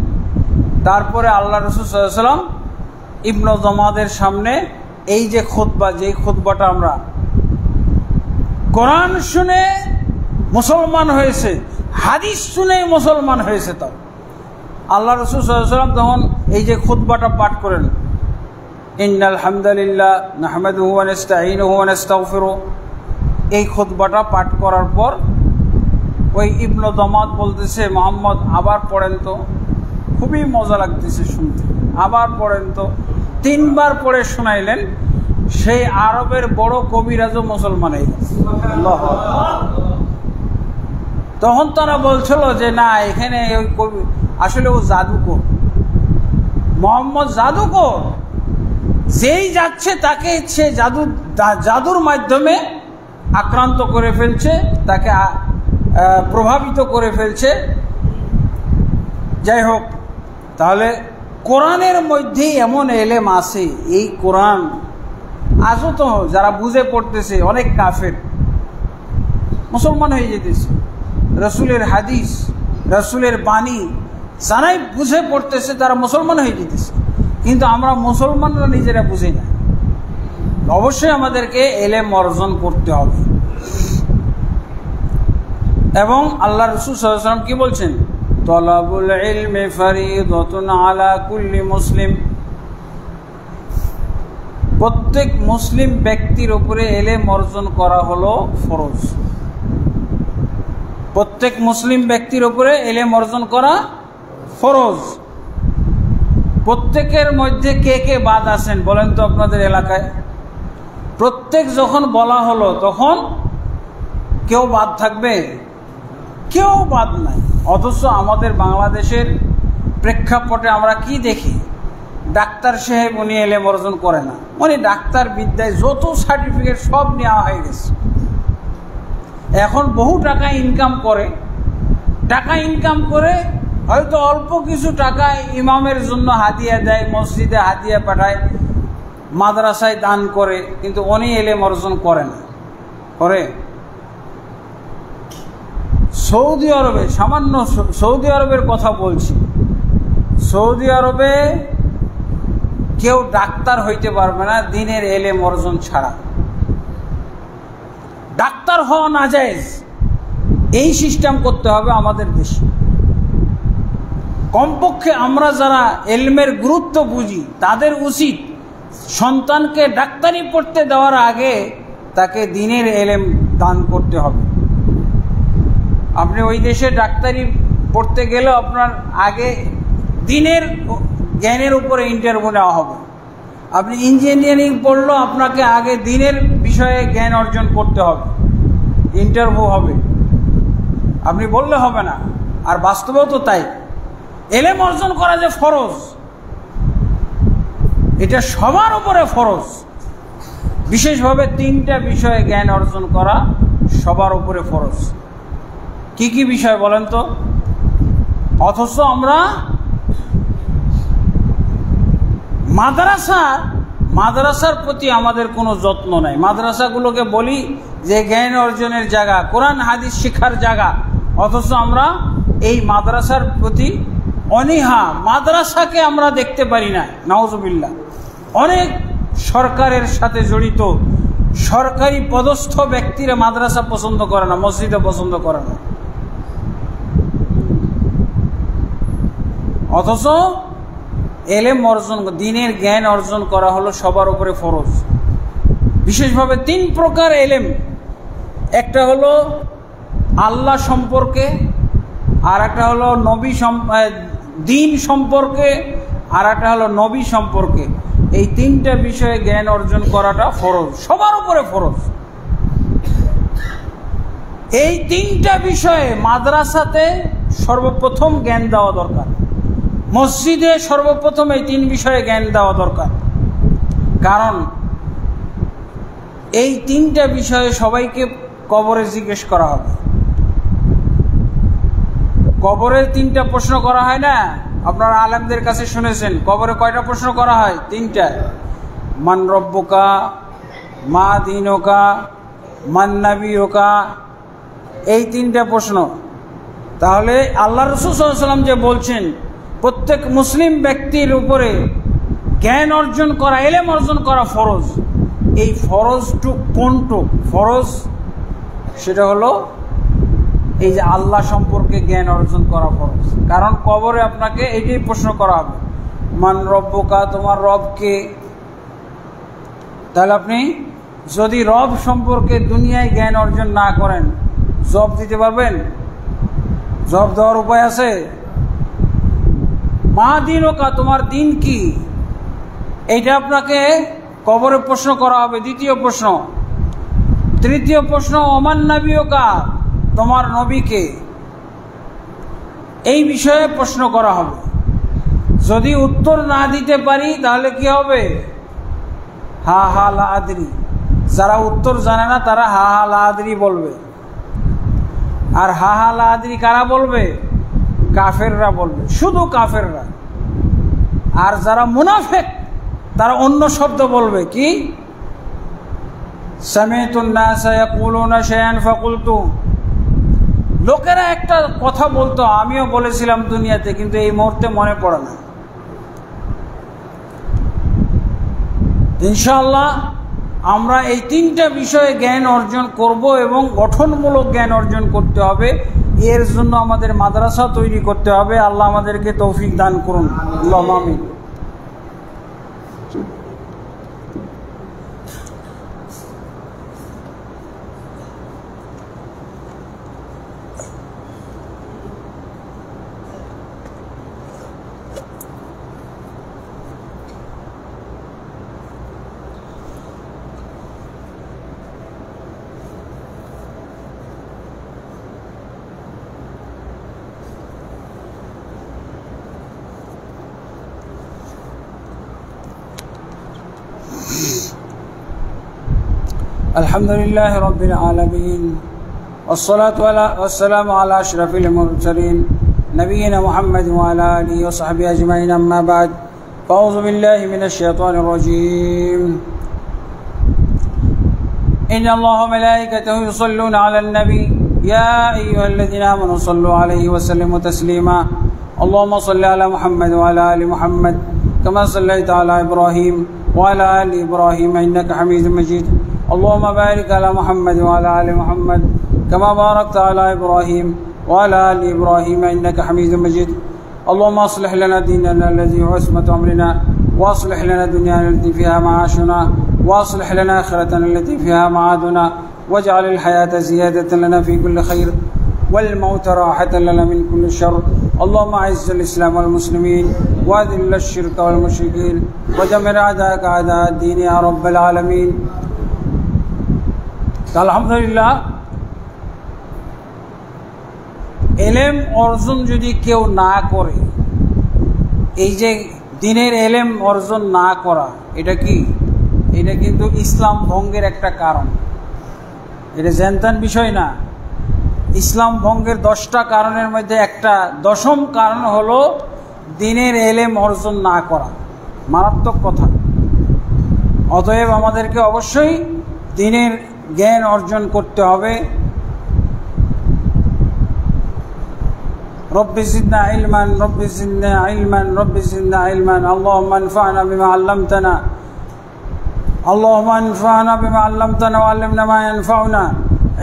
তারপরে আল্লাহ রাসূল সাল্লাল্লাহু আলাইহি ওয়াসাল্লাম ইবনু জামাতের সামনে এই যে খুতবা, যেই খুতবাটা আমরা কোরআন শুনে মুসলমান হয়েছে, হাদিস শুনে মুসলমান হয়েছে, তাও আল্লাহ রাসূল সাল্লাল্লাহু আলাইহি ওয়াসাল্লাম তখন এই যে খুতবাটা পাঠ করেন, ইন্নাল হামদালিল্লাহ নাহমাদুহু ওয়া নাস্তাঈনুহু ওয়া নাস্তাগফিরুহু, এই খুতবাটা পাঠ করার পর ওই ইবনু জামাত বলতেছে, মোহাম্মদ আবার পড়েন তো, খুবই মজা লাগতেছে শুনতে, আবার পড়েন তো। 3 বার পড়ে শোনাইলেন। সেই আরবের বড় কবিরাজও মুসলমান হয়ে গেছে। তখন তারা বলছিল যে না, এখানে ওই কবি আসলে ও জাদুকর, মোহাম্মদ জাদুকর, যেই যাচ্ছে তাকে সে জাদুর মাধ্যমে আক্রান্ত করে ফেলছে, তাকে প্রভাবিত করে ফেলছে। যাই হোক, তাহলে কোরআনের মধ্যেই এমন এলেম আছে, এই কোরআন আজও তো যারা বুঝে পড়তেছে অনেক কাফের মুসলমান হয়ে যেতেছে। রসুলের হাদিস, রসুলের বাণী যারাই বুঝে পড়তেছে তারা মুসলমান হয়ে যেতেছে, কিন্তু আমরা মুসলমানরা নিজেরা বুঝি না। অবশ্যই আমাদেরকে এলেম অর্জন করতে হবে। এবং আল্লাহ রাসূল সাল্লাল্লাহু আলাইহি ওয়াসাল্লাম কি বলছেন, তলাবুল ইলমি ফরিদাতুন আলা কুল্লি মুসলিম, প্রত্যেক মুসলিম ব্যক্তির উপরে এলেম অর্জন করা হলো ফরজ। প্রত্যেক মুসলিম ব্যক্তির উপরে এলেম অর্জন করা ফরজ। প্রত্যেকের মধ্যে কে কে বাদ আছেন বলেন তো আপনাদের এলাকায়? প্রত্যেক যখন বলা হলো তখন কেউ বাদ থাকবে? কেউ বাদ নাই। অথচ আমাদের বাংলাদেশের প্রেক্ষাপটে আমরা কি দেখি, ডাক্তার সাহেব উনি এলেম অর্জন করে না, উনি ডাক্তার বিদ্যায় যত সার্টিফিকেট সব নেওয়া হয়ে গেছে। এখন বহু টাকা ইনকাম করে হয়তো অল্প কিছু টাকা ইমামের জন্য হাদিয়া দেয়, মসজিদে হাদিয়া পাঠায়, মাদ্রাসায় দান করে, কিন্তু উনি এলেম অর্জন করে না। করে সৌদি আরবে, সামান্য সৌদি আরবের কথা বলছি, সৌদি আরবে কেউ ডাক্তার হইতে পারবে না দ্বীনের এলেম অর্জন ছাড়া। ডাক্তার হওয়া নাজায়েজ, এই সিস্টেম করতে হবে আমাদের দেশে। কমপক্ষে আমরা যারা এলমের গুরুত্ব বুঝি তাদের উচিত সন্তানকে ডাক্তারি পড়তে দেওয়ার আগে তাকে দ্বীনের এলেম দান করতে হবে। আপনি ওই দেশে ডাক্তারি পড়তে গেলেও আপনার আগে দ্বীনের জ্ঞানের উপরে ইন্টারভিউ নেওয়া হবে। আপনি ইঞ্জিনিয়ারিং পড়লেও আপনাকে আগে দ্বীনের বিষয়ে জ্ঞান অর্জন করতে হবে, ইন্টারভিউ হবে। আপনি বললে হবে না। আর বাস্তবেও তো তাই। এলেম অর্জন করা যে ফরজ, এটা সবার উপরে ফরজ। বিশেষভাবে 3টা বিষয়ে জ্ঞান অর্জন করা সবার উপরে ফরজ। কি কি বিষয় বলেন তো? অথচ আমরা মাদ্রাসার প্রতি আমাদের কোনো যত্ন নাই। মাদ্রাসাগুলোকে বলি যে জ্ঞান অর্জনের জায়গা, কোরআন হাদিস শিক্ষার জায়গা, অথচ আমরা এই মাদ্রাসার প্রতি অনীহা। মাদ্রাসাকে আমরা দেখতে পারি না, নাউজুবিল্লাহ। অনেক সরকারের সাথে জড়িত সরকারি পদস্থ ব্যক্তিরা মাদ্রাসা পছন্দ করে না, মসজিদে পছন্দ করে না। অথচ এলেম অর্জন, দ্বীনের জ্ঞান অর্জন করা হলো সবার উপরে ফরজ। বিশেষভাবে 3 প্রকার এলেম। একটা হলো আল্লাহ সম্পর্কে, আর একটা হলো দিন সম্পর্কে, আর একটা হলো নবী সম্পর্কে। এই তিনটা বিষয়ে জ্ঞান অর্জন করাটা ফরজ, সবার উপরে ফরজ। এই তিনটা বিষয়ে মাদ্রাসাতে সর্বপ্রথম জ্ঞান দেওয়া দরকার, মসজিদে সর্বপ্রথম এই তিন বিষয়ে জ্ঞান দেওয়া দরকার। কারণ এই তিনটা বিষয়ে সবাইকে কবরে জিজ্ঞেস করা হবে। কবরে তিনটা প্রশ্ন করা হয় না? আপনারা আলেমদের কাছে শুনেছেন কবরে কয়টা প্রশ্ন করা হয়? তিনটা। মান রব্বুকা, মা দীনুকা, মান নাবিয়ুকা, এই তিনটা প্রশ্ন। তাহলে আল্লাহ রাসূল সাল্লাল্লাহু আলাইহি ওয়াসাল্লাম যে বলছেন প্রত্যেক মুসলিম ব্যক্তির উপরে জ্ঞান অর্জন করা, ইলম অর্জন করা ফরজ। এই ফরজটুক কোনটুক ফরজ? সেটা হলো এই যে আল্লাহ সম্পর্কে জ্ঞান অর্জন করা ফরজ। কারণ কবরে আপনাকে এইটাই প্রশ্ন করা হবে, মান রব্বুকা, তোমার রব কে? তাহলে আপনি যদি রব সম্পর্কে দুনিয়ায় জ্ঞান অর্জন না করেন, জব দিতে পারবেন? জব দেওয়ার উপায় আছে? মা দীনুকা, তোমার দিন কি? এইটা আপনাকে কবরে প্রশ্ন করা হবে, দ্বিতীয় প্রশ্ন। তৃতীয় প্রশ্ন, ওমান নাবিয়ুকা, তোমার নবীকে? এই বিষয়ে প্রশ্ন করা হবে। যদি উত্তর না দিতে পারি তাহলে কি হবে? হা হা লা আদরি। যারা উত্তর জানে না তারা হা হা লা আদরি বলবে। আর হা হা লা আদরি কারা বলবে? কাফেররা বলবে, শুধু কাফেররা। আর যারা মুনাফিক তারা অন্য শব্দ বলবে, কি? সামিতুন নাসা ইয়াকুলুনা শাইআন ফাকুলতু। লোকেরা একটা কথা বলতো, আমিও বলেছিলাম দুনিয়াতে, কিন্তু এই মুহূর্তে মনে পড়ে না। ইনশাআল্লাহ আমরা এই তিনটা বিষয়ে জ্ঞান অর্জন করব এবং গঠনমূলক জ্ঞান অর্জন করতে হবে। এর জন্য আমাদের মাদ্রাসা তৈরি করতে হবে। আল্লাহ আমাদেরকে তৌফিক দান করুন, আল্লাহুম্মা আমিন। الحمد لله رب العالمين والصلاة والسلام على أشرف المرسلين نبينا محمد وعلى آله وصحبه أجمعين أما بعد فأعوذ بالله من الشيطان الرجيم إن الله وملائكته يصلون على النبي يا أيها الذين آمنوا صلوا عليه وسلموا تسليما اللهم صل على محمد وعلى آل محمد كما صليت على إبراهيم وعلى آل إبراهيم إنك حميد مجيد اللهم بارك على محمد وعلى آل محمد كما باركت على إبراهيم وعلى آل إبراهيم إنك حميد مجيد اللهم أصلح لنا ديننا الذي هو عصمة أمرنا وأصلح لنا دنيانا التي فيها معاشنا وأصلح لنا آخرتنا التي فيها معادنا واجعل الحياة زيادة لنا في كل خير والموت راحة لنا من كل شر اللهم أعز الإسلام والمسلمين وأذل الشرك والمشركين ودمر أعداءك أعداء الدين يا رب العالمين আলহামদুলিল্লাহ এলেম অর্জন যদি কেউ না করে, এই যে দ্বীনের এলেম অর্জন না করা, এটা কি? এটা কিন্তু ইসলাম ভঙ্গের একটা কারণ। এটা জানতাম বিষয় না। ইসলাম ভঙ্গের 10টা কারণের মধ্যে একটা 10ম কারণ হলো দ্বীনের এলেম অর্জন না করা। মারাত্মক কথা। অতএব আমাদেরকে অবশ্যই দ্বীনের জ্ঞান অর্জন করতে হবে। রব্বি জিদনা ইলমান রব্বি জিদনা ইলমান রব্বি জিদনা ইলমান আল্লাহুম্মা আনফা'না বিমা 'আল্লামতানা আল্লাহুম্মা আনফা'না বিমা 'আল্লামতানা ওয়া 'allimna মা ইয়ানফা'ুনা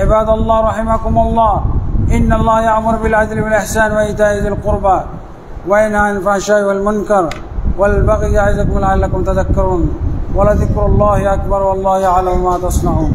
ইবাদাল্লাহ রাহিমাকুমুল্লাহ ইন্নাল্লাহা ইয়া'মুরু বিল 'আদলি ওয়াল ইহসানি ওয়া ইতা'i যিল কুরবা ওয়া ইয়ানহা 'আনিল ফাহশা'i ওয়াল মুনকার ওয়াল বাগyi ইয়া'iযুকুম লা'আল্লাকুম তাযাক্কারুন ওয়া লাযিকরুল্লাহি আকবার ওয়াল্লাহু ইয়া'লামু মা তাসনা'ুন।